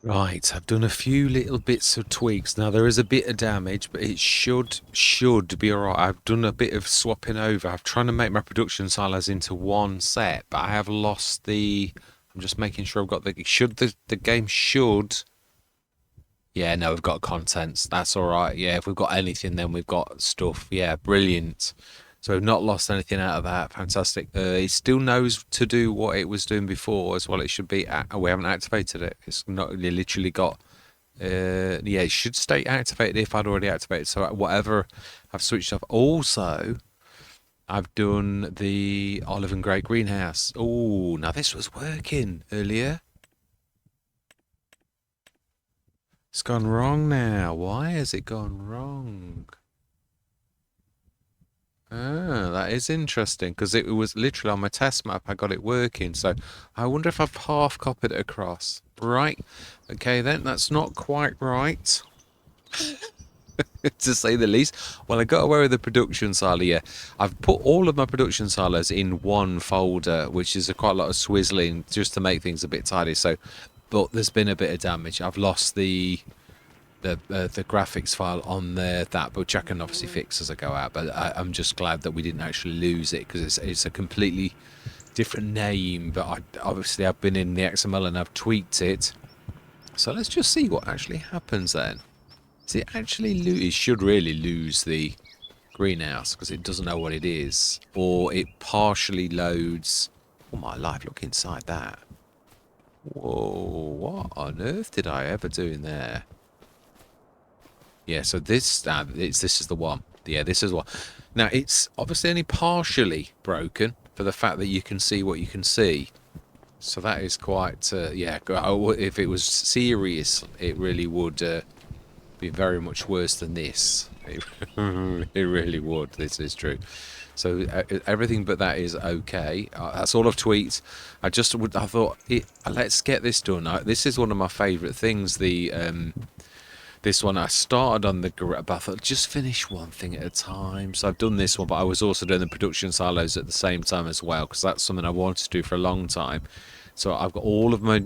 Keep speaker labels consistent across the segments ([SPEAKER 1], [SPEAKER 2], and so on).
[SPEAKER 1] Right, I've done a few little bits of tweaks. Now there is a bit of damage, but it should be alright. I've done a bit of swapping over. I'm trying to make my production silos into one set, but I have lost the. I'm just making sure I've got the. Should the game should. Yeah, no, we've got contents. That's all right. Yeah, if we've got anything, then we've got stuff. Yeah, brilliant. So we've not lost anything out of that. Fantastic. It still knows to do what it was doing before as well. It should be. We haven't activated it. It's not. It literally got. Yeah, it should stay activated if I'd already activated. So whatever I've switched off. Also, I've done the olive and grey greenhouse. Oh, now this was working earlier. It's gone wrong now. Why has it gone wrong? Ah, that is interesting because it was literally on my test map. I got it working. So I wonder if I've half copied it across. Right. Okay, then that's not quite right, to say the least. Well, I got away with the production silo. Yeah, I've put all of my production silos in one folder, which is quite a lot of swizzling just to make things a bit tidy. So, but there's been a bit of damage. I've lost the graphics file on there, which I can obviously fix as I go out, but I'm just glad that we didn't actually lose it because it's a completely different name, but obviously I've been in the XML and I've tweaked it. So let's just see what actually happens then. Does it actually lose? It should really lose the greenhouse because it doesn't know what it is, or it partially loads. Oh my life, look inside that. Whoa, what on earth did I ever do in there? Yeah, so this is the one. Yeah, this is one. Now it's obviously only partially broken for the fact that you can see what you can see. So that is quite yeah. If it was serious, it really would be very much worse than this. It really would. This is true. So everything but that is okay. That's all I've tweaked. I thought let's get this done. This is one of my favourite things. This one I started on but I thought just finish one thing at a time. So I've done this one, but I was also doing the production silos at the same time as well because that's something I wanted to do for a long time. So I've got all of my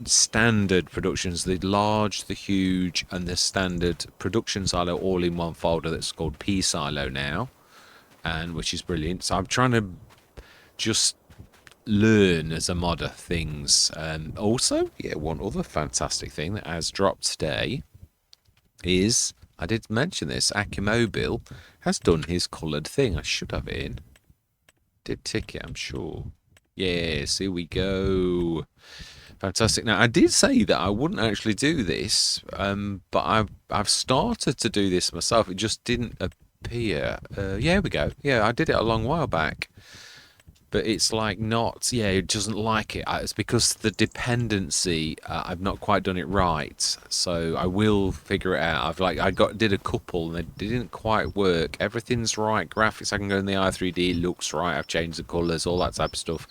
[SPEAKER 1] standard productions, the large, the huge, and the standard production silo all in one folder that's called P silo now, and which is brilliant. So I'm trying to just learn as a modder things. Also, yeah, one other fantastic thing that has dropped today is, I did mention this, Akimobile has done his coloured thing. I should have it in. Did tick it, I'm sure. Yes, here we go. Fantastic. Now, I did say that I wouldn't actually do this, but I've started to do this myself. It just didn't appear. Yeah, here we go. Yeah, I did it a long while back. But it's like not, yeah, it doesn't like it. It's because the dependency, I've not quite done it right. So I will figure it out. Did a couple and they didn't quite work. Everything's right. Graphics, I can go in the i3D, it looks right. I've changed the colours, all that type of stuff.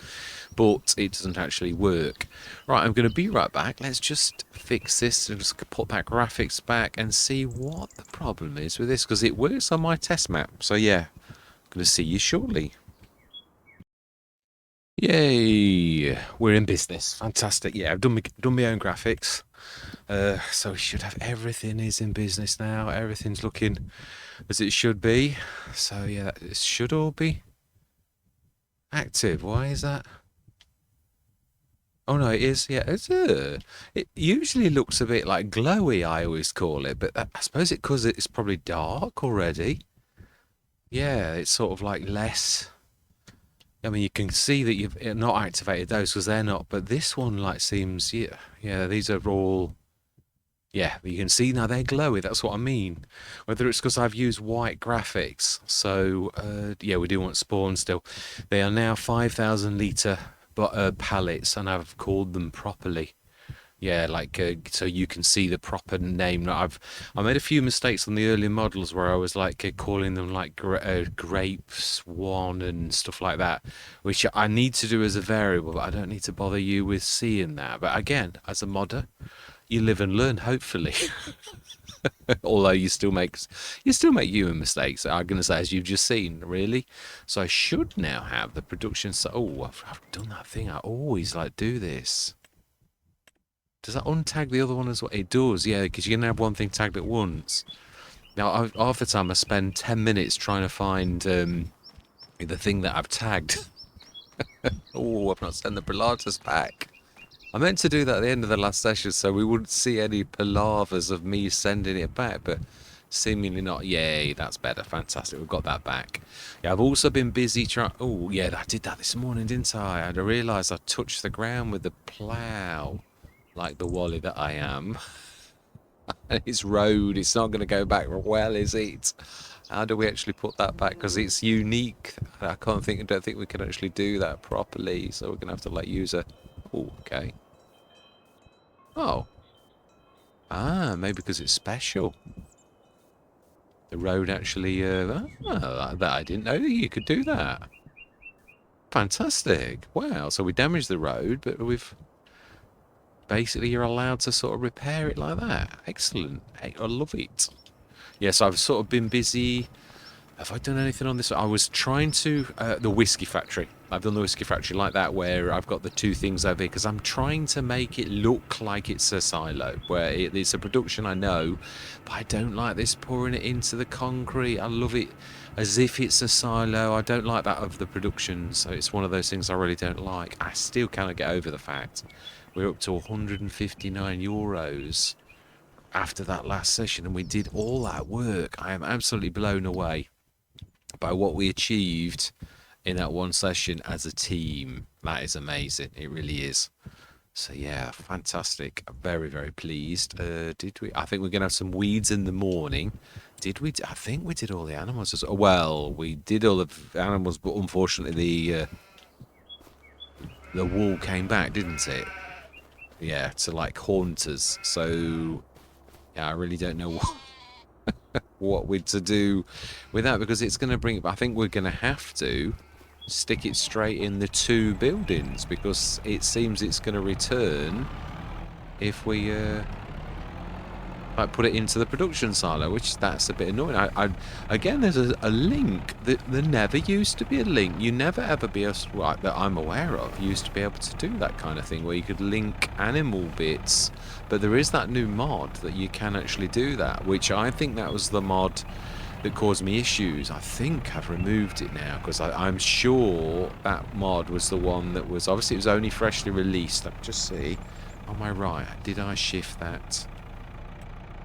[SPEAKER 1] But it doesn't actually work. Right, I'm going to be right back. Let's just fix this and just put that graphics back and see what the problem is with this. Because it works on my test map. So yeah, I'm going to see you shortly. Yay! We're in business. Fantastic. Yeah, I've done my own graphics. So we should have everything is in business now. Everything's looking as it should be. So yeah, it should all be active. Why is that? Oh no, it is. Yeah, it usually looks a bit like glowy. I always call it, but I suppose because it's probably dark already. Yeah, it's sort of like less. I mean, you can see that you've not activated those because they're not, but this one like seems, yeah, yeah, these are all, yeah, you can see now they're glowy. That's what I mean. Whether it's because I've used white graphics. So, yeah, we do want spawn still. They are now 5,000 litre pallets, and I've called them properly. Yeah, like so you can see the proper name. I made a few mistakes on the early models where I was like calling them like grapes one and stuff like that, which I need to do as a variable, but I don't need to bother you with seeing that. But again, as a modder, you live and learn, hopefully. Although you still make human mistakes. I'm gonna say, as you've just seen, really. So I should now have the production. So, oh, I've done that thing. I always like do this. Does that untag the other one as well? It does, yeah, because you can have one thing tagged at once. Now, half the time I spend 10 minutes trying to find the thing that I've tagged. Oh, I've not sent the Pilates back. I meant to do that at the end of the last session so we wouldn't see any palavers of me sending it back, but seemingly not. Yay, that's better. Fantastic. We've got that back. Yeah, I've also been busy trying... Oh, yeah, I did that this morning, didn't I? I realised I touched the ground with the plough, like the wally that I am. It's road. It's not going to go back well, is it? How do we actually put that back? Because it's unique. I don't think we can actually do that properly. So we're going to have to like use a... Oh, okay. Oh. Ah, maybe because it's special. The road actually... that I didn't know that you could do that. Fantastic. Wow. So we damaged the road, but we've... Basically, you're allowed to sort of repair it like that. Excellent. Hey, I love it. Yes, I've sort of been busy. Have I done anything on this? I was trying to... the whiskey factory. I've done the whiskey factory like that, where I've got the two things over here, because I'm trying to make it look like it's a silo, where it's a production, I know, but I don't like this pouring it into the concrete. I love it as if it's a silo. I don't like that of the production, so it's one of those things I really don't like. I still cannot get over the fact we're up to 159 euros after that last session, and we did all that work. I am absolutely blown away by what we achieved in that one session as a team. That is amazing. It really is. So yeah, fantastic. Very, very pleased. Did we? I think we're gonna have some weeds in the morning. Did we? I think we did all the animals as well. Well, we did all the animals, but unfortunately the wool came back, didn't it? Yeah, to like haunt us. So yeah, I really don't know what we're to do with that, because it's going to bring... I think we're going to have to stick it straight in the two buildings, because it seems it's going to return if we like put it into the production silo, which that's a bit annoying. Again, there's a link that there never used to be a link. You never ever be able to, right, that I'm aware of, used to be able to do that kind of thing where you could link animal bits, but there is that new mod that you can actually do that, which I think that was the mod that caused me issues. I think I've removed it now, because I'm sure that mod was the one that was... Obviously it was only freshly released. Let me just see. Am I right? Did I shift that?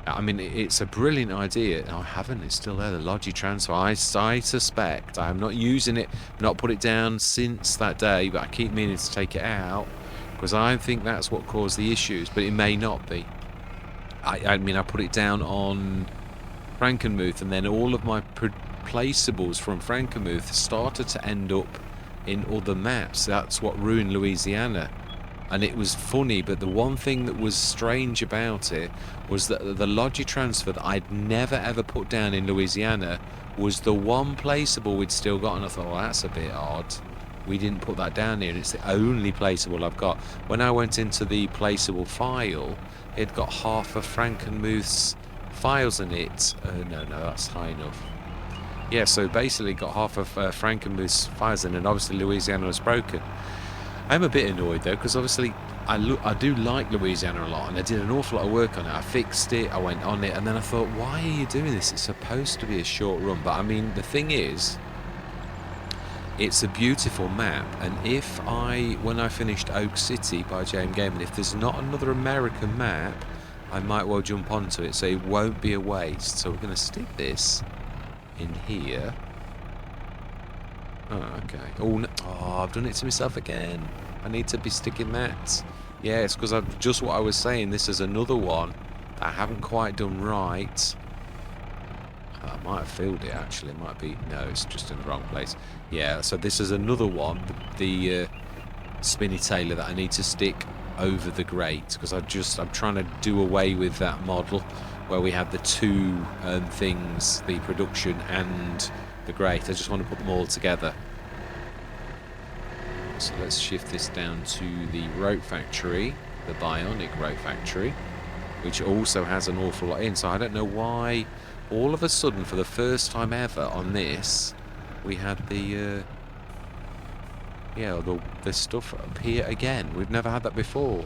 [SPEAKER 1] I mean, it's a brilliant idea. No, I haven't. It's still there. The Logi transfer. I suspect I am not using it. Not put it down since that day, but I keep meaning to take it out, because I think that's what caused the issues. But it may not be. I mean, I put it down on Frankenmuth, and then all of my placeables from Frankenmuth started to end up in other maps. That's what ruined Louisiana. And it was funny, but the one thing that was strange about it was that the Logi transfer that I'd never ever put down in Louisiana was the one placeable we'd still got, and I thought, well, that's a bit odd. We didn't put that down here, and it's the only placeable I've got. When I went into the placeable file, it got half of Frankenmuth's files in it. No, that's high enough. Yeah, so basically got half of Frankenmuth's files in, and obviously Louisiana was broken. I'm a bit annoyed though, because obviously I do like Louisiana a lot, and I did an awful lot of work on it. I fixed it, I went on it, and then I thought, why are you doing this? It's supposed to be a short run. But I mean, the thing is, it's a beautiful map, and when I finished Oak City by JM Gaming, if there's not another American map, I might well jump onto it, so it won't be a waste. So we're going to stick this in here. Oh, okay. Oh, no. Oh, I've done it to myself again. I need to be sticking that. Yeah, it's because I've just what I was saying. This is another one that I haven't quite done right. I might have filled it, actually. It might be... No, it's just in the wrong place. Yeah, so this is another one, the spinny tailor that I need to stick over the grate, because I'm trying to do away with that model where we have the two things, the production and the grate. I just want to put them all together. So let's shift this down to the rope factory, the bionic rope factory, which also has an awful lot in. So I don't know why all of a sudden, for the first time ever on this, we had the stuff appear again. We've never had that before.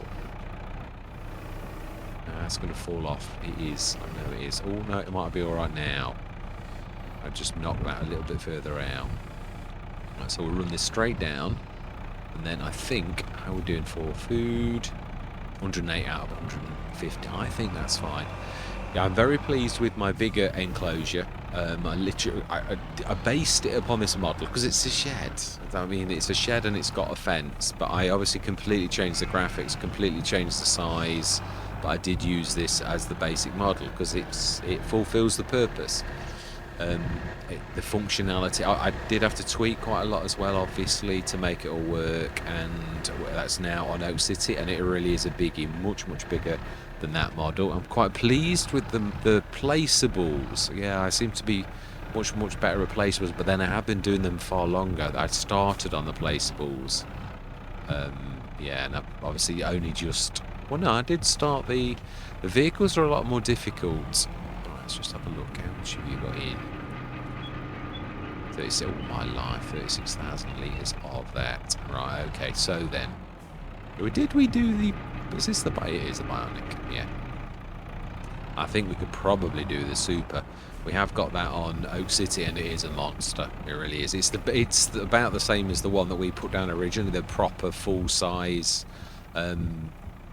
[SPEAKER 1] that's going to fall off. It is. I know it is. Oh, no, it might be all right now. I just knocked that a little bit further out. Right, so we'll run this straight down. And then I think, how are we doing for food? 108 out of 150. I think that's fine. Yeah, I'm very pleased with my Vigor enclosure. I based it upon this model because it's a shed. I mean, it's a shed and it's got a fence, but I obviously completely changed the graphics, completely changed the size, but I did use this as the basic model because it fulfills the purpose. The functionality, I did have to tweak quite a lot as well, obviously, to make it all work, and that's now on Oak City, and it really is a biggie, much bigger than that model. I'm quite pleased with the placeables. Yeah, I seem to be much better at placeables, but then I have been doing them far longer. I started on the placeables. Yeah, and I've obviously only just... Well, no, I did start the vehicles are a lot more difficult. Let's just have a look. How much have you got in? 36, all my life, 36,000 litres of that. Right, okay, so then. Did we do the... Is this the... It is the Bionic, yeah. I think we could probably do the Super. We have got that on Oak City, and it is a monster. It really is. It's about the same as the one that we put down originally, the proper full-size...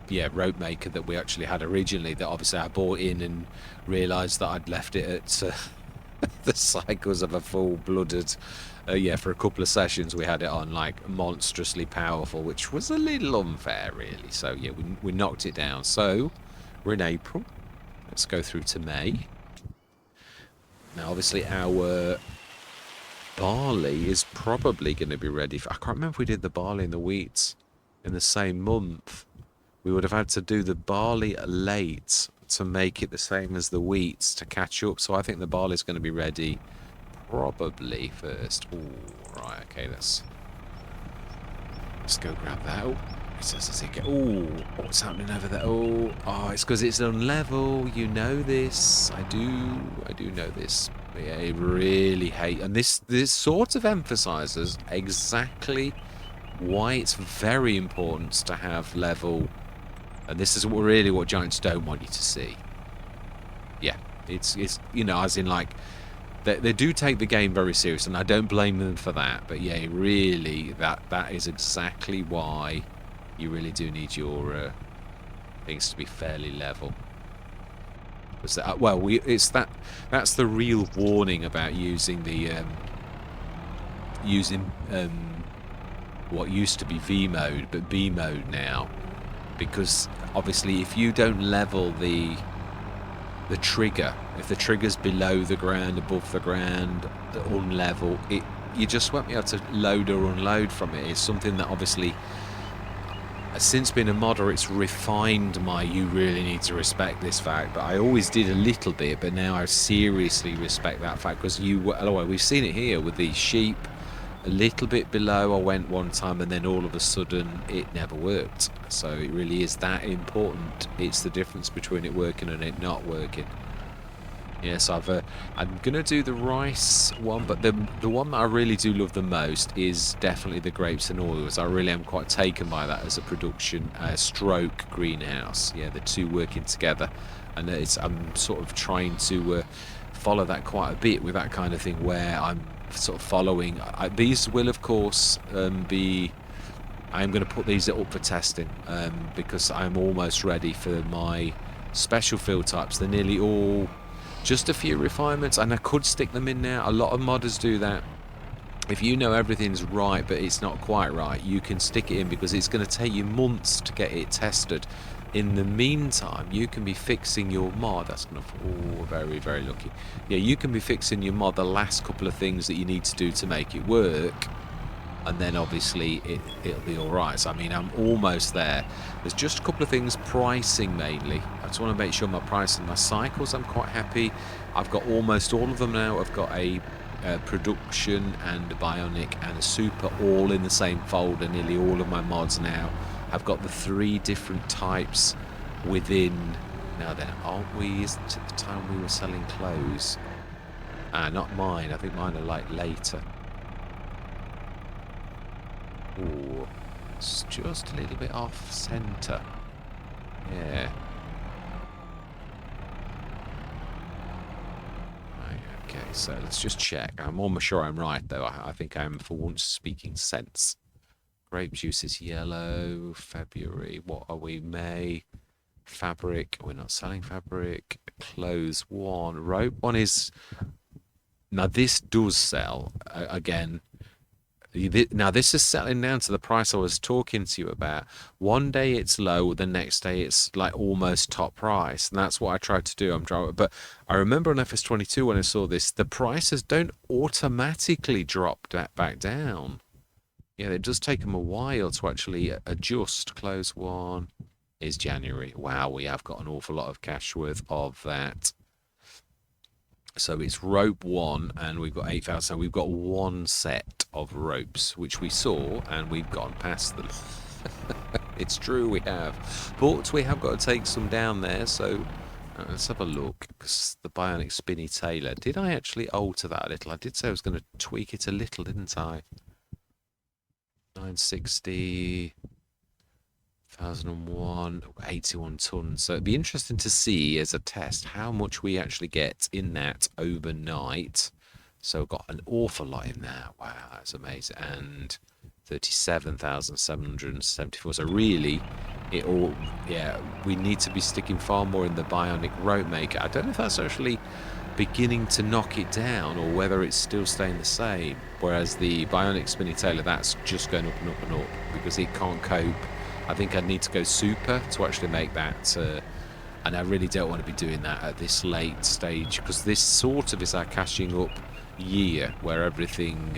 [SPEAKER 1] yeah, rope maker that we actually had originally, that obviously I bought in and realised that I'd left it at the cycles of a full-blooded, yeah, for a couple of sessions we had it on like monstrously powerful, which was a little unfair really. So yeah, we knocked it down. So we're in April. Let's go through to May. Now obviously our barley is probably going to be ready for... I can't remember if we did the barley and the wheat in the same month. We would have had to do the barley late to make it the same as the wheat to catch up. So I think the barley is going to be ready probably first. Oh, right, okay, let's go grab that. Oh, it says as it get... Oh, what's happening over there? Oh, it's because it's unlevel. You know this. I do know this. But yeah, I really hate... And this sort of emphasises exactly why it's very important to have level... And this is really what Giants don't want you to see. Yeah, it's you know, as in like, they do take the game very serious, and I don't blame them for that. But yeah, really, that is exactly why you really do need your things to be fairly level. Well, that's the real warning about using the what used to be V mode, but B mode now. Because obviously if you don't level the trigger, if the trigger's below the ground, above the ground, unlevel, you just won't be able to load or unload from it. It's something that obviously, since being a modder, it's refined you really need to respect this fact. But I always did a little bit, but now I seriously respect that fact, because we've seen it here with these sheep. A little bit below I went one time, and then all of a sudden it never worked. So it really is that important. It's the difference between it working and it not working. Yes, I'm gonna do the rice one, but the one that I really do love the most is definitely the grapes and oils. I really am quite taken by that as a production stroke greenhouse. Yeah, the two working together, and I'm sort of trying to follow that quite a bit with that kind of thing, where I'm sort of following. These will of course be... I'm going to put these up for testing because I'm almost ready for my special field types. They're nearly all just a few refinements, and I could stick them in now. A lot of modders do that. If you know everything's right but it's not quite right, you can stick it in, because it's going to take you months to get it tested. In the meantime, you can be fixing your mod. That's going to... Oh, very, very lucky. Yeah, you can be fixing your mod, the last couple of things that you need to do to make it work, and then obviously it'll be all right. So I mean, I'm almost there. There's just a couple of things, pricing mainly. I just want to make sure my pricing, my cycles, I'm quite happy. I've got almost all of them now. I've got a production and a bionic and a super all in the same folder. Nearly all of my mods now. I've got the 3 different types within... Now then, aren't we... Isn't it the time we were selling clothes? Not mine. I think mine are like later. Ooh, it's just a little bit off centre. Yeah. So let's just check. I'm almost sure I'm right, though. I think I'm, for once, speaking sense. Grape juice is yellow. February. What are we? May. Fabric. We're not selling fabric. Clothes 1. Rope 1 is... Now, this does sell. Again... Now, this is settling down to the price I was talking to you about. One day it's low, the next day it's like almost top price. And that's what I tried to do. But I remember on FS22 when I saw this, the prices don't automatically drop back down. Yeah, it does take them a while to actually adjust. Close 1 is January. Wow, we have got an awful lot of cash worth of that. So it's rope 1 and we've got 8,000. So we've got 1 set of ropes, which we saw and we've gone past them. It's true, we have. But we have got to take some down there. So let's have a look. Because the bionic spinny tailor. Did I actually alter that a little? I did say I was going to tweak it a little, didn't I? 960... 1001, 81 tons. So it'd be interesting to see as a test how much we actually get in that overnight. So we've got an awful lot in there. Wow, that's amazing. And 37,774. So really, it all, yeah, we need to be sticking far more in the bionic rope maker. I don't know if that's actually beginning to knock it down or whether it's still staying the same. Whereas the bionic spinning tailor, that's just going up and up and up because it can't cope. I think I'd need to go super to actually make that, and I really don't want to be doing that at this late stage because this sort of is our cashing up year where everything,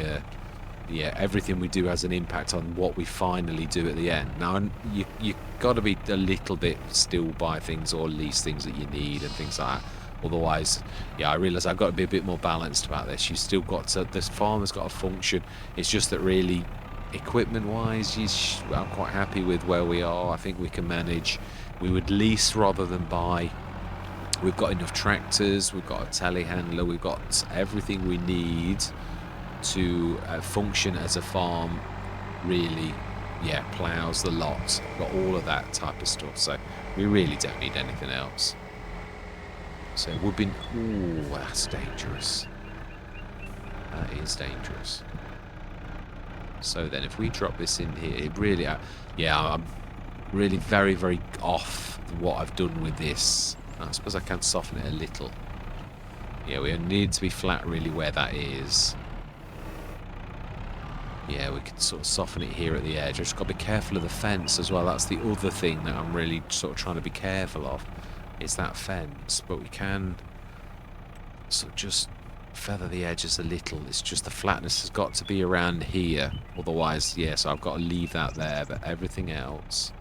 [SPEAKER 1] everything we do has an impact on what we finally do at the end. Now, you got to be a little bit still buy things or lease things that you need and things like that. Otherwise, yeah, I realise I've got to be a bit more balanced about this. You've still got to, this farm has got to function. It's just that really, equipment-wise, I'm quite happy with where we are. I think we can manage. We would lease rather than buy. We've got enough tractors. We've got a telehandler. We've got everything we need to function as a farm. Really, yeah, ploughs, the lot. Got all of that type of stuff. So we really don't need anything else. So it would be... Ooh, that's dangerous. That is dangerous. So then if we drop this in here, it really, yeah, I'm really very, very off what I've done with this. I suppose I can soften it a little. Yeah, we need to be flat really where that is. Yeah, we can sort of soften it here at the edge. I've just got to be careful of the fence as well. That's the other thing that I'm really sort of trying to be careful of. Is that fence. But we can sort of just feather the edges a little. It's just the flatness has got to be around here, otherwise, yeah, so I've got to leave that there, but everything else,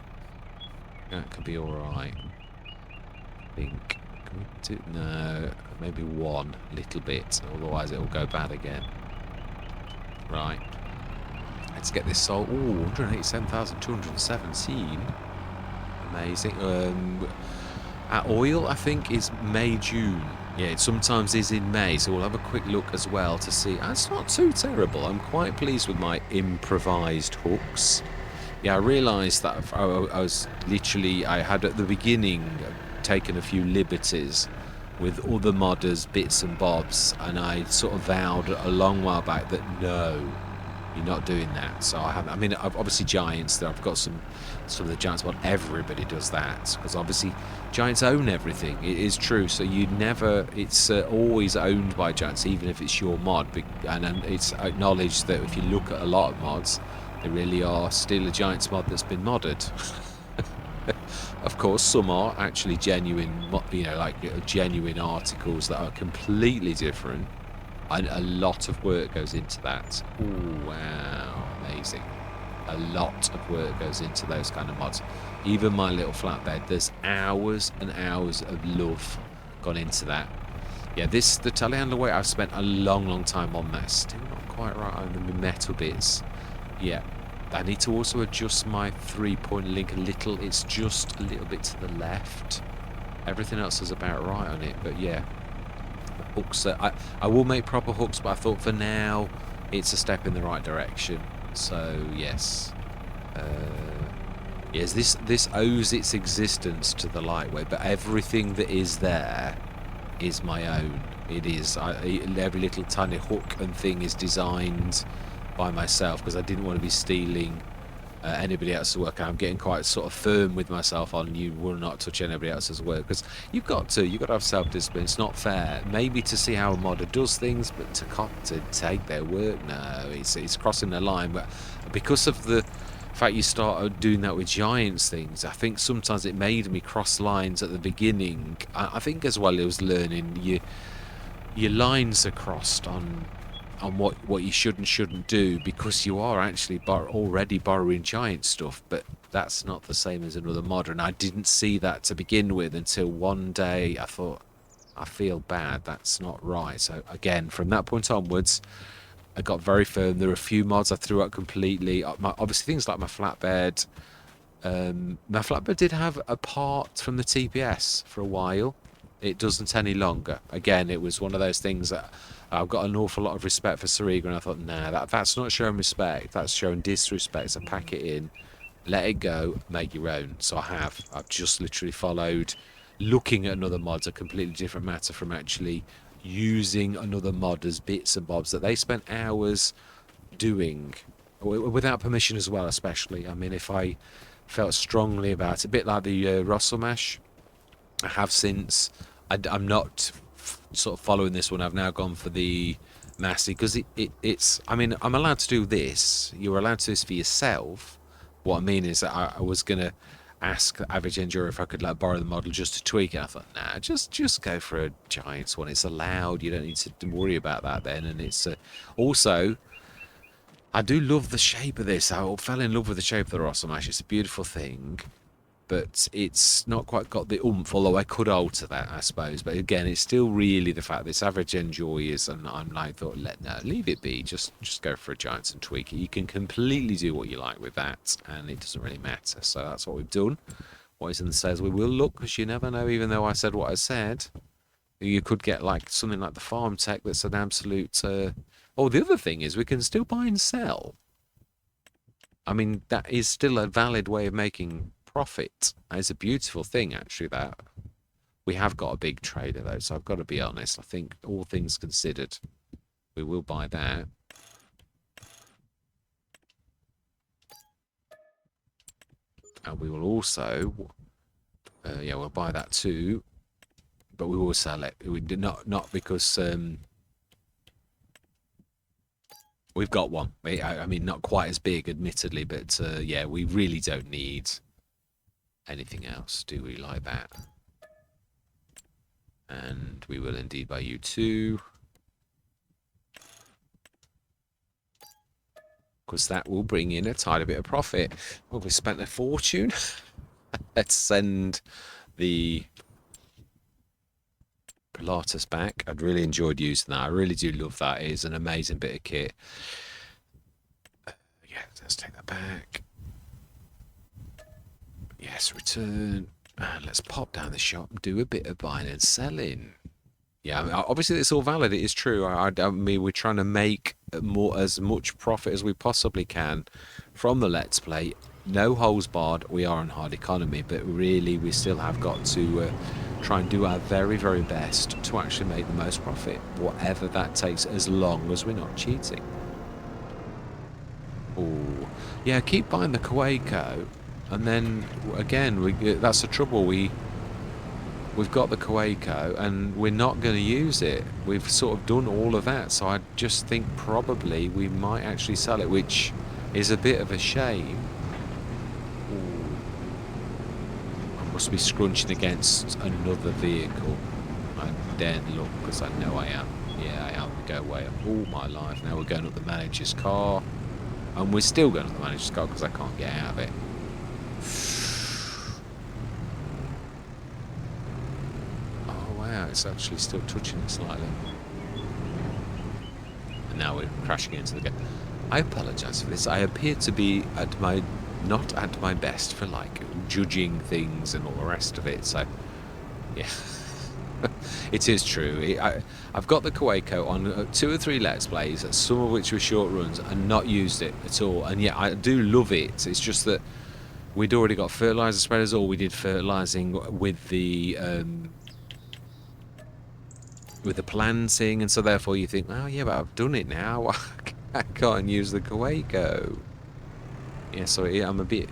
[SPEAKER 1] that could be all right. I think, can we do, no, maybe one little bit, otherwise it'll go bad again. Right, let's get this sold. Ooh, 187,217, amazing. Our oil, I think, is May, June. Yeah, it sometimes is in May, so we'll have a quick look as well to see. That's not too terrible. I'm quite pleased with my improvised hooks. Yeah, I realised that I was literally, I had at the beginning taken a few liberties with other modders, bits and bobs, and I sort of vowed a long while back that no, you're not doing that. So I mean, obviously Giants, I've got some of the Giants mod, everybody does that, because obviously Giants own everything. It is true, so you never, it's always owned by Giants, even if it's your mod, and it's acknowledged that if you look at a lot of mods, they really are still a Giants mod that's been modded. Of course, some are actually genuine, you know, like genuine articles that are completely different, and a lot of work goes into that. Ooh, wow, amazing. A lot of work goes into those kind of mods. Even my little flatbed, there's hours and hours of love gone into that. Yeah, the telehandler weight, I've spent a long time on that. Still not quite right on the metal bits. Yeah, I need to also adjust my 3-point link a little. It's just a little bit to the left. Everything else is about right on it, but yeah. The hooks, I will make proper hooks, but I thought for now it's a step in the right direction. So yes, yes, this owes its existence to the lightweight, but everything that is there is my own. It is. Every little tiny hook and thing is designed by myself because I didn't want to be stealing anybody else's work. I'm getting quite sort of firm with myself on you will not touch anybody else's work because you've got to have self-discipline. It's not fair maybe to see how a modder does things, but to take their work, no, it's crossing the line. But because of the fact you start doing that with Giants things, I think sometimes it made me cross lines at the beginning. I think as well it was learning your lines are crossed on what you should and shouldn't do because you are actually already borrowing Giant stuff, but that's not the same as another modder. And I didn't see that to begin with until one day I thought, I feel bad, that's not right. So again, from that point onwards, I got very firm. There are a few mods I threw out completely. Obviously things like my flatbed. My flatbed did have a part from the TPS for a while. It doesn't any longer. Again, it was one of those things that I've got an awful lot of respect for Sariga, and I thought, nah, that's not showing respect. That's showing disrespect. So pack it in, let it go, make your own. So I've just literally followed. Looking at another mod's a completely different matter from actually using another modder's bits and bobs that they spent hours doing without permission as well, especially. I mean, if I felt strongly about it, a bit like the Russell Mash, I have since. I'm not sort of following this one. I've now gone for the Massey because it's. I mean, I'm allowed to do this. You're allowed to do this for yourself. What I mean is that I was gonna ask the average enduro if I could borrow the model just to tweak it. I thought, nah, just go for a Giants one. It's allowed. You don't need to worry about that then. And it's also. I do love the shape of this. I fell in love with the shape of the Russell Mash. It's a beautiful thing. But it's not quite got the oomph, although I could alter that, I suppose. But again, it's still really the fact this average enjoys, and I'm like, leave it be. Just go for a Giants and tweak it. You can completely do what you like with that, and it doesn't really matter. So that's what we've done. What is in the says we will look, because you never know. Even though I said what I said, you could get like something like the Farm Tech that's an absolute. Oh, the other thing is we can still buy and sell. I mean, that is still a valid way of making profit. It's a beautiful thing, actually, that we have got a big trader though, so I've got to be honest. I think all things considered, we will buy that. And we will also yeah, we'll buy that too, but we will sell it. We did not because we've got one. I mean, not quite as big, admittedly, but yeah, we really don't need anything else, do we, like that? And we will indeed buy you too, because that will bring in a tiny bit of profit. Well, we spent a fortune. Let's send the Pilatus back. I'd really enjoyed using that. I really do love that. It is an amazing bit of kit. Yeah, let's take that back. Yes, return. And let's pop down the shop and do a bit of buying and selling. Yeah, I mean, obviously it's all valid. It is true. I mean, we're trying to make as much profit as we possibly can from the Let's Play. No holes barred. We are on hard economy, but really we still have got to try and do our very, very best to actually make the most profit, whatever that takes, as long as we're not cheating. Oh, yeah, keep buying the Kaweco. And then again, that's the trouble. We've got the Kaweco and we're not going to use it. We've sort of done all of that, so I just think probably we might actually sell it, which is a bit of a shame. Ooh. I must be scrunching against another vehicle. I daren't look because I know I am. Yeah, I am. We go way up all my life. Now we're going up the manager's car, and we're still going up the manager's car because I can't get out of it. Oh wow, it's actually still touching it slightly. And now we're crashing into the gate. I apologise for this. I appear to be not at my best for like judging things and all the rest of it. So yeah, it is true. I've got the Kaweco on 2 or 3 Let's Plays, some of which were short runs, and not used it at all. And yeah, I do love it. It's just that we'd already got fertiliser spreaders, or we did fertilising with the with the planting, and so therefore you think, oh yeah, but I've done it now. I can't use the Kawago. Yeah, so it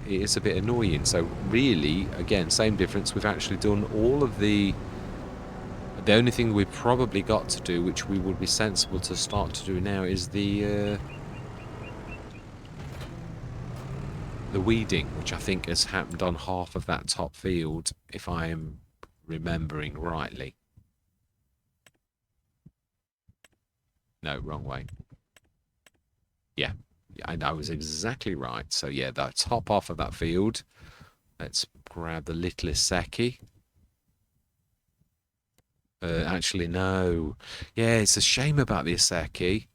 [SPEAKER 1] is a bit annoying. So really, again, same difference. We've actually done all of the only thing we've probably got to do, which we would be sensible to start to do now, is the weeding, which I think has happened on half of that top field, if I am remembering rightly. No, wrong way. Yeah, and I was exactly right. So yeah, the top off of that field. Let's grab the littlest Seki. Actually, no. Yeah, it's a shame about the Seki.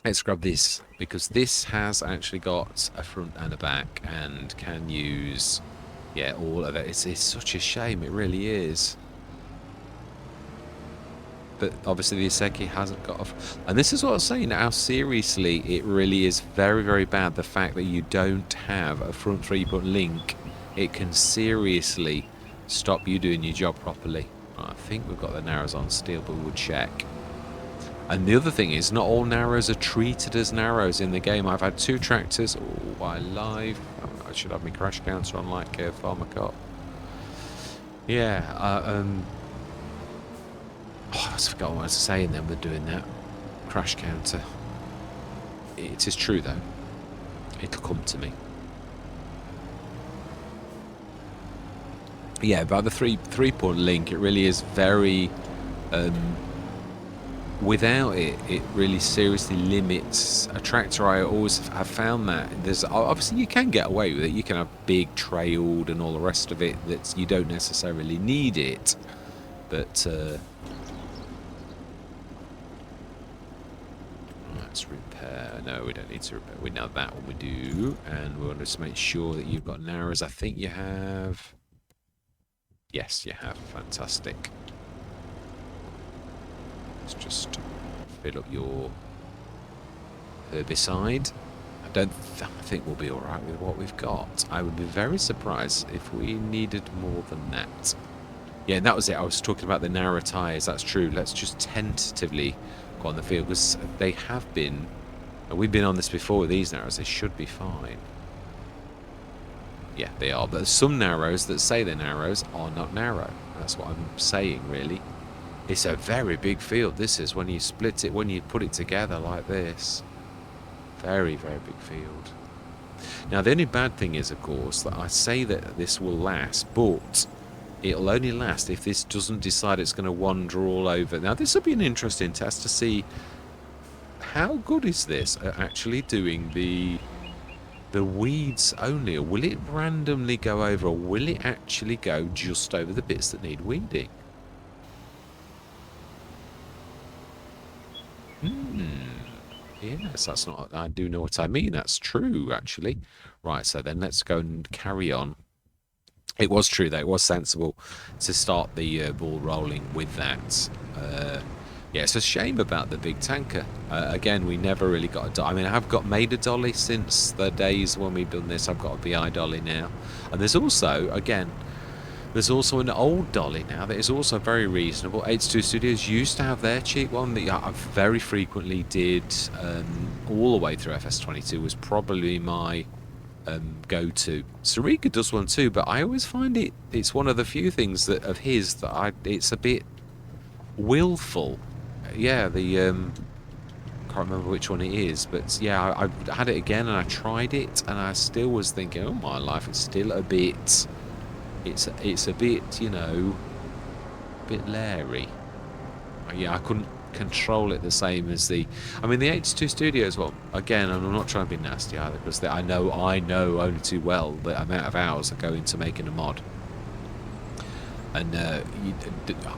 [SPEAKER 1] Let's grab this, because this has actually got a front and a back and can use, yeah, all of it. It's such a shame, it really is. But obviously the Iseki hasn't got off. And this is what I was saying, how seriously it really is very, very bad. The fact that you don't have a front 3-button link, it can seriously stop you doing your job properly. Right, I think we've got the narrows on steel, but we'll check. And the other thing is, not all narrows are treated as narrows in the game. I've had 2 tractors. Oh, I live. I should have my crash counter on like Farmer Cop. Yeah, oh, I just forgot what I was saying then with doing that. Crash counter. It is true though. It'll come to me. Yeah, about the three-point link, it really is very... without it, it really seriously limits a tractor. I always have found that there's obviously you can get away with it. You can have big trailed and all the rest of it that you don't necessarily need it, but let's repair. No, we don't need to repair. We know that one we do, and we want to just make sure that you've got narrows. I think you have. Yes, you have. Fantastic. Let's just fill up your herbicide. I think we'll be alright with what we've got. I would be very surprised if we needed more than that. Yeah, and that was it. I was talking about the narrow tyres. That's true. Let's just tentatively go on the field, because they have been... We've been on this before with these narrows. They should be fine. Yeah, they are. But some narrows that say they're narrows are not narrow. That's what I'm saying, really. It's a very big field. This is when you split it, when you put it together like this. Very, very big field. Now, the only bad thing is, of course, that I say that this will last, but it'll only last if this doesn't decide it's going to wander all over. Now, this will be an interesting test to see how good is this at actually doing the weeds only, or will it randomly go over, or will it actually go just over the bits that need weeding? Yes, that's not... I do know what I mean. That's true, actually. Right, so then let's go and carry on. It was true, though. It was sensible to start the ball rolling with that. Yeah, it's a shame about the big tanker. Again, we never really got a dolly. I mean, I have made a dolly since the days when we've done this. I've got a BI dolly now. And there's also, again... There's also an old dolly now that is also very reasonable. MA7 Studios used to have their cheap one that I very frequently did all the way through FS25 was probably my go-to. Sarika does one too, but I always find it's one of the few things that of his that it's a bit willful. Yeah, the can't remember which one it is, but yeah, I had it again and I tried it and I still was thinking, oh my life, it's still a bit... It's a bit, you know, a bit leery. Yeah, I couldn't control it the same as the... I mean, the MA7 Studio as well. Again, I'm not trying to be nasty either, because I know only too well the amount of hours that go into making a mod. And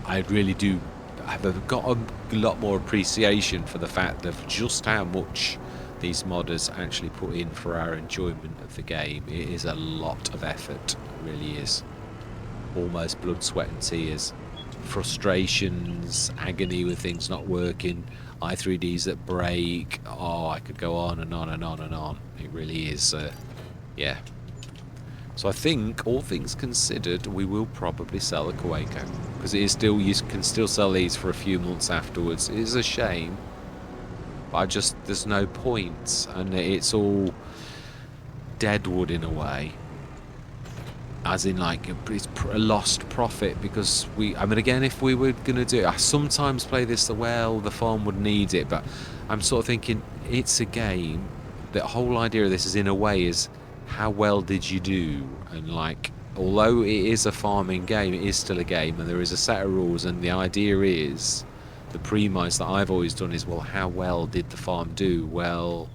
[SPEAKER 1] I really do have got a lot more appreciation for the fact of just how much these modders actually put in for our enjoyment of the game. It is a lot of effort, it really is. Almost blood, sweat and tears. Frustrations, agony with things not working, i3Ds that break. Oh, I could go on and on and on and on. It really is, yeah. So I think, all things considered, we will probably sell the Kawago. because it is still, you can still sell these for a few months afterwards. It is a shame, but there's no point, and it's all dead wood in a way, as in like it's a lost profit, because I mean, again, if we were going to do it, I sometimes play this well, the farm would need it, but I'm sort of thinking it's a game. The whole idea of this is, in a way, is how well did you do, and like, although it is a farming game, it is still a game, and there is a set of rules, and the idea is, the premise that I've always done is, well, how well did the farm do? Well,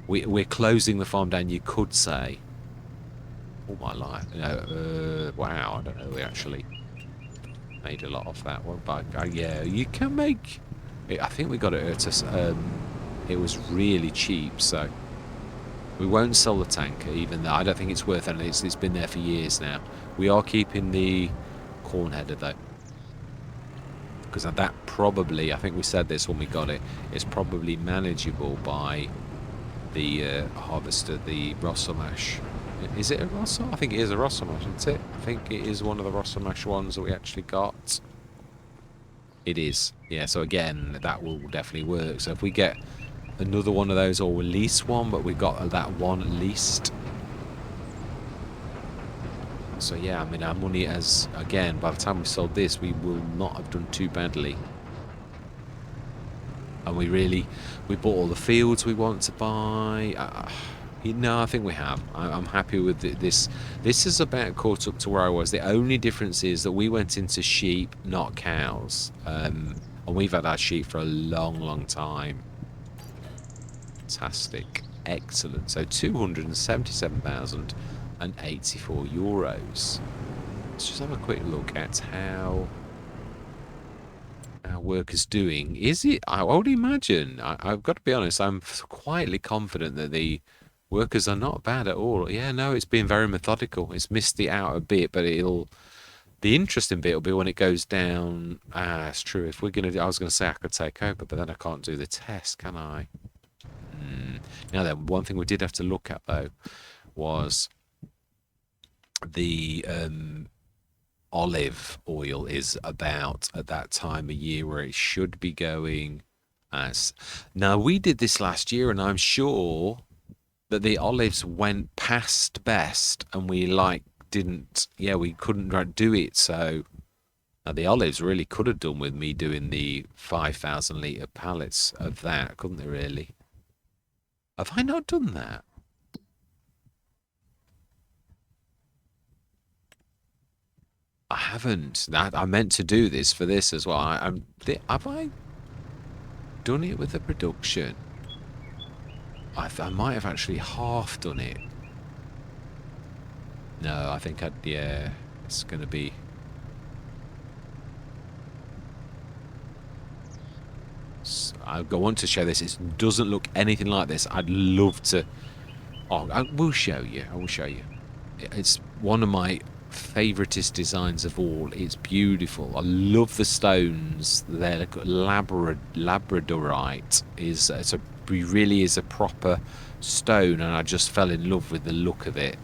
[SPEAKER 1] we're closing the farm down, you could say. All my life, wow, I don't know, we actually made a lot of that one, but yeah, you can make it. I think we got it at us, it was really cheap, so we won't sell the tanker, even though I don't think it's worth anything. It's been there for years now. We are keeping the corn header though, because that probably, I think we said this when we got it, it's probably manageable by the harvester, the Rossomash. Is it a Rosso? I think it is a Rossomash, isn't it? I think it is one of the Rossomash ones that we actually got. It is. Yeah, so again, that will definitely work. So if we get another one of those, or release one, but we've got that one at least. So yeah, I mean, our money has, again, by the time we sold this, we will not have done too badly. And we bought all the fields we want to buy. No, I think we have. I'm happy with this. This is about caught up to where I was. The only difference is that we went into sheep, not cows. And we've had our sheep for a long, long time. Fantastic. Excellent. So 277,084 euros. Let's just have a quick look at how our work is doing. Is it? I would imagine. I've got to be honest, I'm quietly confident that the workers are not bad at all. Yeah, no, it's been very methodical. It's missed it out a bit, but the interesting bit will be when it goes down. It's true. If we're going to, I was going to say I could take over, but then I can't do the test, can I? Now then, one thing we did have to look at though was the olive oil is about at that time of year where it should be going as. Now, we did this last year, and I'm sure that the olives went past best, and we we couldn't do it. So now the olives really could have done with me doing the 5,000 litre pallets of that, couldn't they, really? Have I not done that? I haven't. I meant to do this for this as well. Have I done it with the production? I might have actually half done it. No, I think yeah, it's going to be. I want to show this. It doesn't look anything like this. I'd love to. Oh, I will show you. I will show you. It's one of my favoritist designs of all. It's beautiful. I love the stones. They're like labradorite. Really is a proper stone, and I just fell in love with the look of it.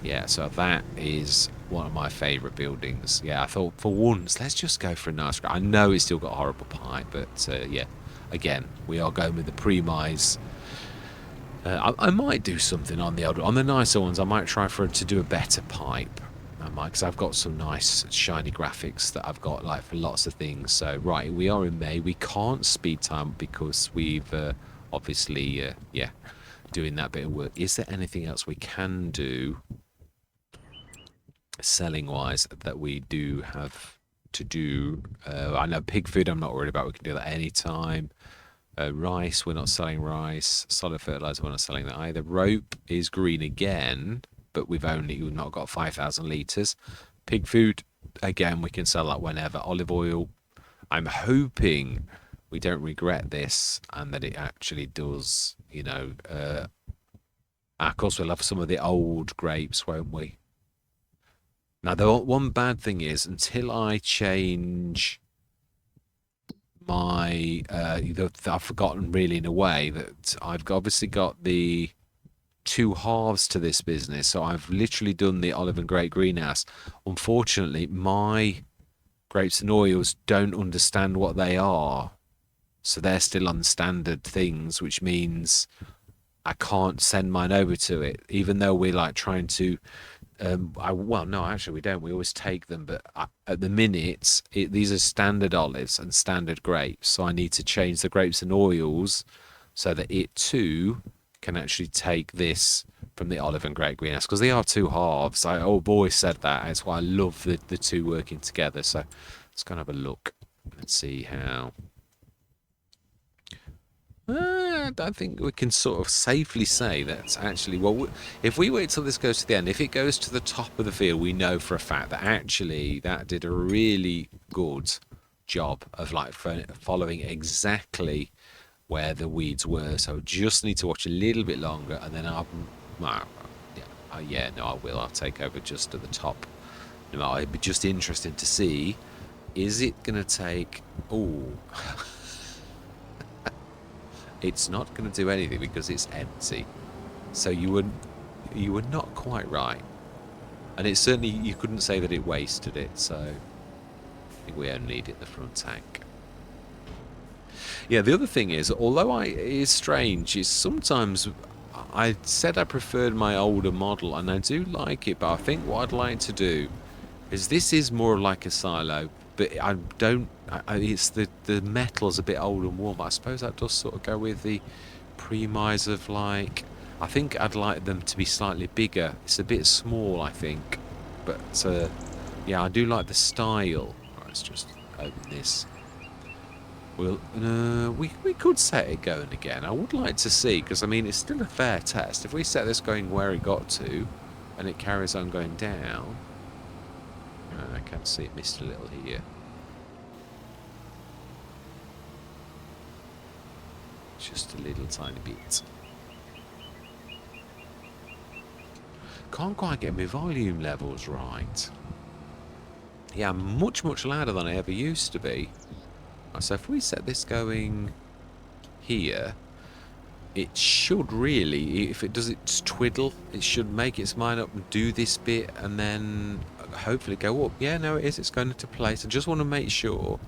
[SPEAKER 1] Yeah, so that is one of my favourite buildings. Yeah, I thought for once, let's just go for a nice. I know it's still got a horrible pipe, but yeah, again, we are going with the premise. I might do something on the nicer ones. I might try to do a better pipe. I might, because I've got some nice shiny graphics that I've got like for lots of things. So right, we are in May. We can't speed time because we've obviously yeah, doing that bit of work. Is there anything else we can do selling wise that we do have to do? I know pig food I'm not worried about. We can do that anytime. Rice, we're not selling rice. Solid fertilizer, we're not selling that either. Rope is green again, but we've not got 5,000 litres. Pig food, again, we can sell that whenever. Olive oil, I'm hoping we don't regret this and that it actually does, you know. Of course, we'll have some of the old grapes, won't we? Now, the one bad thing is, until I change my I've forgotten really, in a way, that I've obviously got the two halves to this business. So I've literally done the olive and grape greenhouse. Unfortunately, my grapes and oils don't understand what they are. So they're still on standard things, which means I can't send mine over to it, even though we're like trying to. Well, no, actually, we don't. We always take them, but at the minute, these are standard olives and standard grapes. So I need to change the grapes and oils so that it too can actually take this from the olive and grape greenhouse, because they are two halves. I've always said that. That's why I love the two working together. So let's go and have a look. Let's see how. I think we can sort of safely say that's actually, well, if we wait till this goes to the end, if it goes to the top of the field, we know for a fact that actually that did a really good job of like following exactly where the weeds were. So just need to watch a little bit longer, and then yeah, no, I will. I'll take over just at the top. No, it'd be just interesting to see, is it going to take, oh, it's not going to do anything because it's empty. So you were not quite right, and it certainly, you couldn't say that it wasted it. So I think we only need it in the front tank. Yeah, the other thing is, although it is strange, is sometimes I said I preferred my older model, and I do like it, but I think what I'd like to do is, this is more like a silo, but I don't. It's the metal's a bit old and worn, but I suppose that does sort of go with the premise of like. I think I'd like them to be slightly bigger. It's a bit small, I think, but yeah, I do like the style. Right, let's just open this. Well, we could set it going again. I would like to see, because I mean it's still a fair test. If we set this going where it got to, and it carries on going down. I can see it missed a little here. Just a little tiny bit. Can't quite get my volume levels right. Yeah, I'm much louder than I ever used to be. So if we set this going here, it should really, if it does its twiddle, it should make its mind up and do this bit, and then hopefully go up. Yeah, no, it is. It's going into place. I just want to make sure.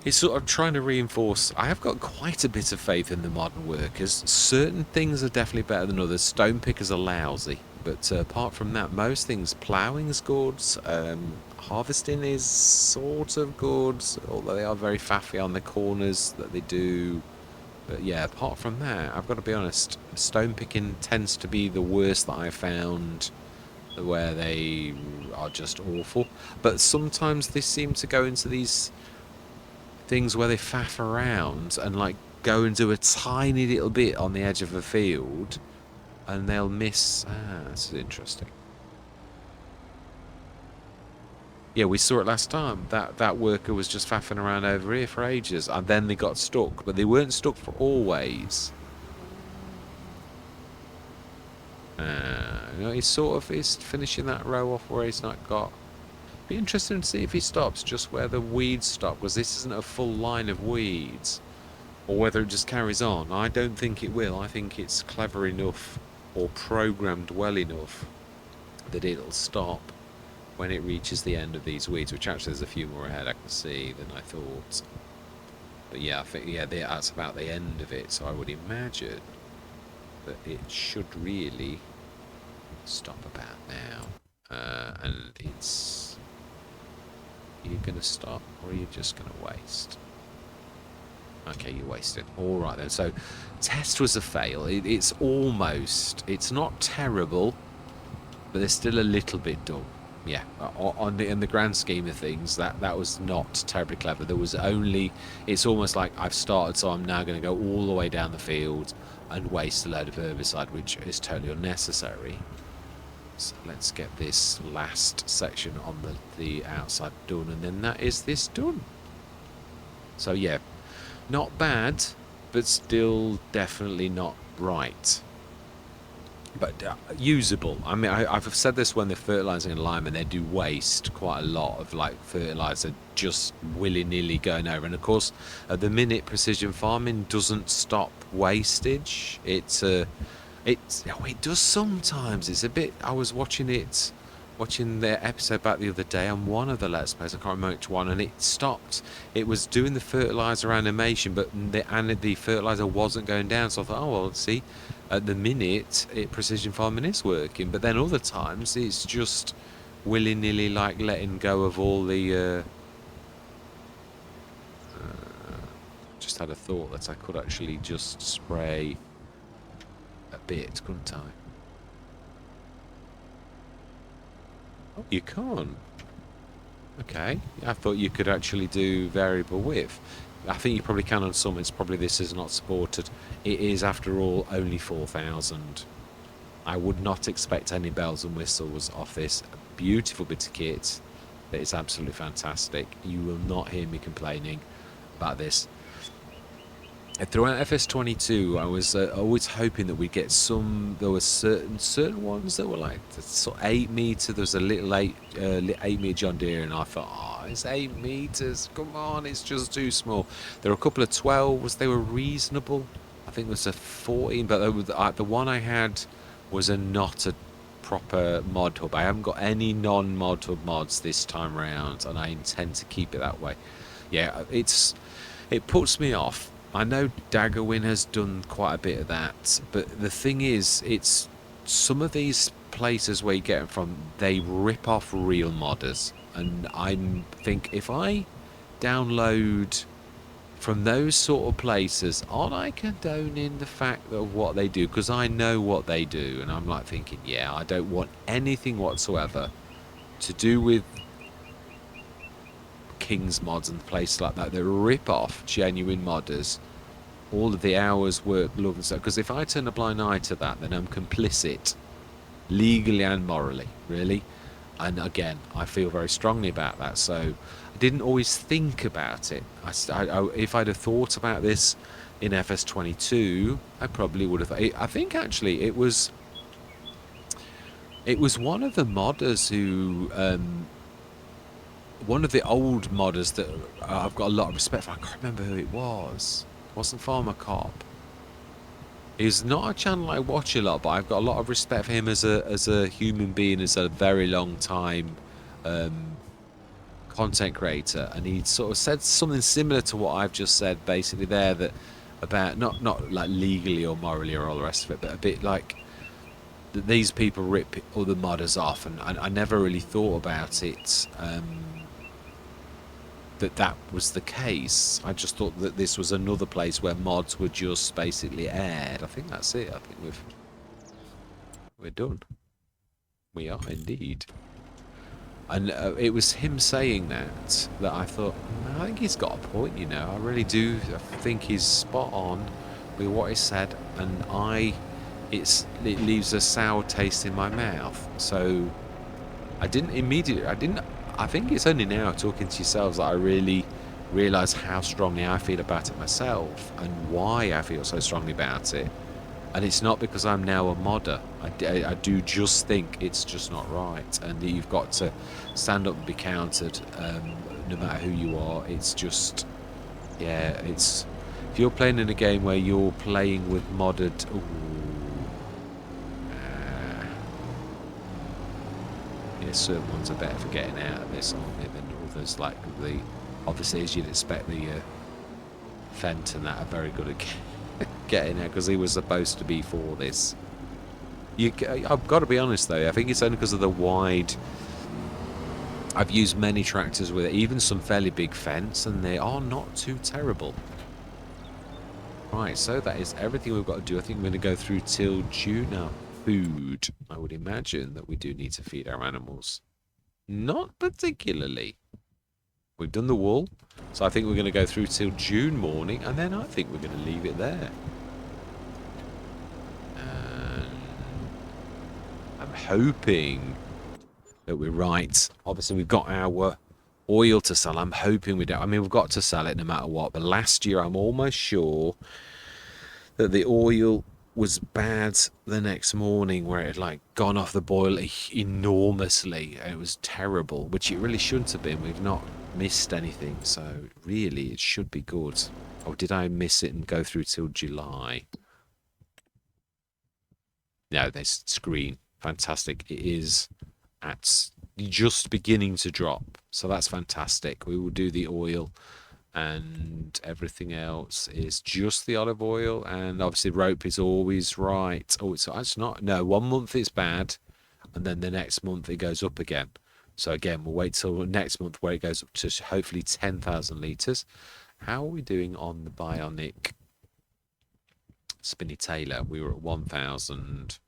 [SPEAKER 1] It's sort of trying to reinforce. I have got quite a bit of faith in the modern workers. Certain things are definitely better than others. Stone pickers are lousy, but apart from that, most things. Ploughing is good. Harvesting is sort of good, although they are very faffy on the corners that they do. But yeah, apart from that, I've got to be honest, stone picking tends to be the worst that I've found, where they are just awful. But sometimes they seem to go into these things where they faff around and like go and do a tiny little bit on the edge of a field, and they'll miss. This is interesting. Yeah, we saw it last time. That worker was just faffing around over here for ages, and then they got stuck, but they weren't stuck for always. You know, he's sort of finishing that row off where he's not got. Be interesting to see if he stops just where the weeds stop, because this isn't a full line of weeds, or whether it just carries on. I don't think it will. I think it's clever enough or programmed well enough that it'll stop when it reaches the end of these weeds, which actually there's a few more ahead I can see than I thought. But yeah, I think that's about the end of it, so I would imagine that it should really stop about now. And it's... Are you going to stop, or are you just going to waste? Okay, you wasted. Alright then, so test was a fail. It's almost... It's not terrible, but there's still a little bit dull. Yeah, in the grand scheme of things, that was not terribly clever. There was only... It's almost like I've started, so I'm now going to go all the way down the field and waste a load of herbicide, which is totally unnecessary. So let's get this last section on the outside done, and then that is this done. So yeah, not bad, but still definitely not right. But usable. I mean, I've said this when they're fertilising and lime, and they do waste quite a lot of like fertiliser just willy-nilly going over. And of course, at the minute, precision farming doesn't stop wastage. It does sometimes. It's a bit. I was watching it watching the episode back the other day on one of the Let's Plays, I can't remember which one, and it stopped. It was doing the fertilizer animation, but the fertilizer wasn't going down. So I thought, oh well, see, at the minute, precision farming is working, but then other times it's just willy-nilly, like letting go of all the. Just had a thought that I could actually just spray a bit, couldn't I? Oh, you can't. Okay, I thought you could actually do variable width. I think you probably can on some. It's probably this is not supported. It is, after all, only 4,000. I would not expect any bells and whistles off this beautiful bit of kit. That is absolutely fantastic. You will not hear me complaining about this. Throughout FS22, I was always hoping that we'd get some. There were certain ones that were like sort of 8 meter. There was a little 8 meter John Deere, and I thought, oh, it's 8 meters. Come on, it's just too small. There were a couple of 12s. They were reasonable. I think there was a 14, but the one I had was not a proper mod hub. I haven't got any non-mod hub mods this time round, and I intend to keep it that way. Yeah, it puts me off. I know Daggerwin has done quite a bit of that, but the thing is, it's some of these places where you get them from, they rip off real modders, and I think if I download from those sort of places, aren't I condoning the fact of what they do? Because I know what they do, and I'm like thinking, yeah, I don't want anything whatsoever to do with King's mods and places like that rip off genuine modders all of the hours work, love and stuff. Because if I turn a blind eye to that, then I'm complicit legally and morally, really. And again, I feel very strongly about that, so I didn't always think about it. If I'd have thought about this in FS22, I probably would have. I think actually it was one of the modders who one of the old modders that I've got a lot of respect for. I can't remember who it was. It wasn't Farmer Cop. He's not a channel I watch a lot, but I've got a lot of respect for him as a human being, as a very long time content creator. And he sort of said something similar to what I've just said, basically there, that about not like legally or morally or all the rest of it, but a bit like that these people rip other modders off, and I never really thought about it. That was the case. I just thought that this was another place where mods were just basically aired. I think that's it. I think we're done. We are indeed. And it was him saying that I thought, I think he's got a point, you know. I really do. I think he's spot on with what he said, and it leaves a sour taste in my mouth. So I think it's only now, talking to yourselves, that I really realise how strongly I feel about it myself and why I feel so strongly about it. And it's not because I'm now a modder. I do just think it's just not right, and that you've got to stand up and be countered, no matter who you are. It's just, yeah, if you're playing in a game where you're playing with modded... certain ones are better for getting out of this, aren't they, than others. Like obviously, as you'd expect, the Fent and that are very good at getting out, because he was supposed to be for this. I've got to be honest though, I think it's only because of the wide. I've used many tractors with it, even some fairly big Fents, and they are not too terrible. Right, so that is everything we've got to do. I think we're going to go through till June now. Food. I would imagine that we do need to feed our animals. Not particularly. We've done the wool, so I think we're going to go through till June morning, and then I think we're going to leave it there. I'm hoping that we're right. Obviously, we've got our oil to sell. I'm hoping we don't. I mean, we've got to sell it no matter what. But last year, I'm almost sure that the oil was bad the next morning, where it had like gone off the boil enormously. It was terrible, which it really shouldn't have been. We've not missed anything, so really it should be good. Or did I miss it and go through till July? No, there's screen. Fantastic. It is at just beginning to drop. So that's fantastic. We will do the oil, and everything else is just the olive oil. And obviously rope is always right. Oh, it's not. No, 1 month it's bad, and then the next month it goes up again. So again, we'll wait till next month where it goes up to hopefully 10,000 litres. How are we doing on the Bionic Spinny Tailor? We were at 1,000,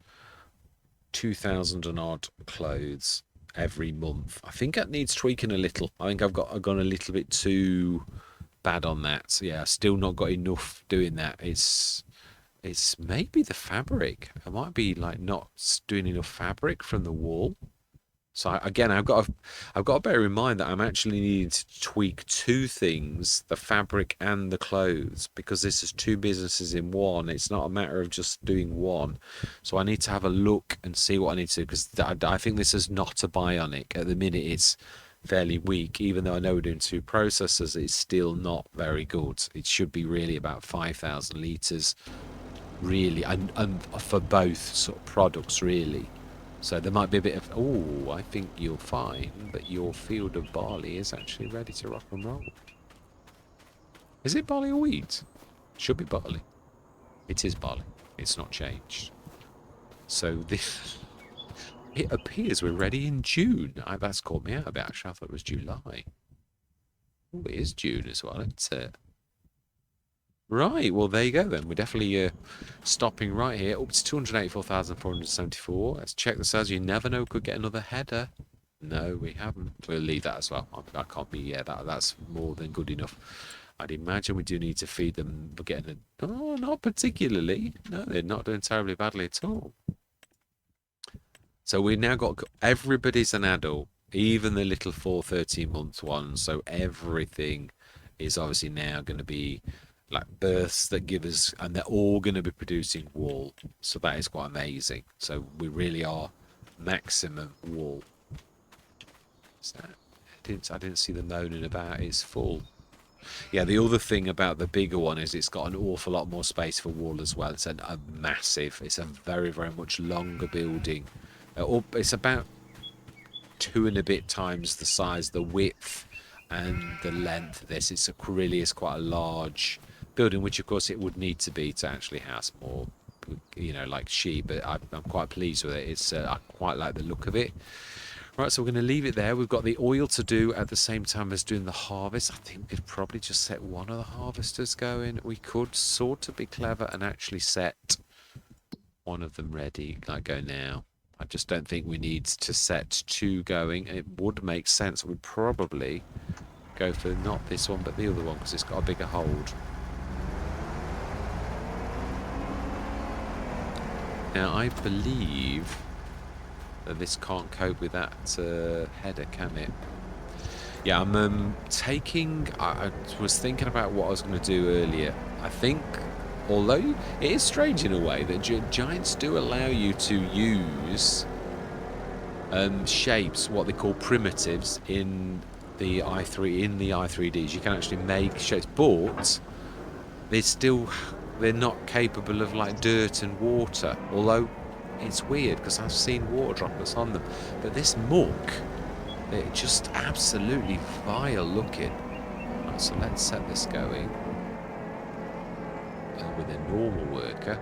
[SPEAKER 1] 2,000 and odd clothes every month. I think that needs tweaking a little. I think I've gone a little bit too bad on that. So yeah, still not got enough doing that. It's maybe the fabric. I might be like not doing enough fabric from the wool. So again, I've got to bear in mind that I'm actually needing to tweak two things: the fabric and the clothes, because this is two businesses in one. It's not a matter of just doing one. So I need to have a look and see what I need to do, because I think this is not a Bionic. At the minute, it's fairly weak. Even though I know we're doing two processors, it's still not very good. It should be really about 5,000 litres, really, and for both sort of products, really. So there might be a bit of, oh, I think you'll find that your field of barley is actually ready to rock and roll. Is it barley or wheat? Should be barley. It is barley. It's not changed. So this, it appears we're ready in June. That's caught me out a bit, actually. I thought it was July. Oh, it is June as well, isn't it? Right, well, there you go then. We're definitely stopping right here. Up to 284,474. Let's check the sales. You never know, could get another header. No, we haven't. We'll leave that as well. I can't be, yeah, that's more than good enough. I'd imagine we do need to feed them. We're getting a, oh, not particularly. No, they're not doing terribly badly at all. So we've now got, everybody's an adult, even the little 13-month ones. So everything is obviously now going to be like births that give us, and they're all going to be producing wool. So that is quite amazing. So we really are maximum wool. So I didn't see the moaning about it's full. Yeah, the other thing about the bigger one is it's got an awful lot more space for wool as well. It's a massive, it's a very, very much longer building. It's about 2 and a bit times the size, the width and the length of this. It's really is quite a large building, which of course it would need to be to actually house more, you know, like sheep. But I'm quite pleased with it. It's I quite like the look of it. Right, so we're going to leave it there. We've got the oil to do at the same time as doing the harvest. I think we could probably just set one of the harvesters going. We could sort of be clever and actually set one of them ready, like go now. I just don't think we need to set two going. It would make sense. We'd probably go for not this one, but the other one, because it's got a bigger hold. Now, I believe that this can't cope with that header, can it? Yeah, I'm taking... I was thinking about what I was going to do earlier. I think, although it is strange in a way, that Giants do allow you to use shapes, what they call primitives, in the i3ds. You can actually make shapes, but they're not capable of like dirt and water. Although it's weird because I've seen water droplets on them, but this muck, they're just absolutely vile looking. Right, so let's set this going with a normal worker.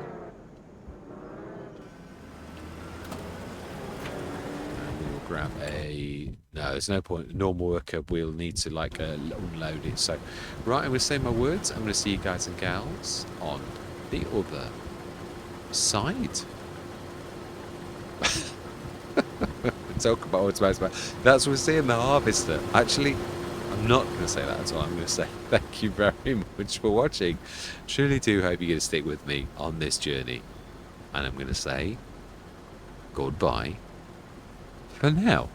[SPEAKER 1] Grab a... No, there's no point. Normal worker, we'll need to like unload it. So, right, I'm going to say my words. I'm going to see you guys and gals on the other side. Talk about what's about. That's what we're seeing, the harvester. Actually, I'm not going to say that at all. I'm going to say thank you very much for watching. Truly do hope you're going to stick with me on this journey. And I'm going to say goodbye for now.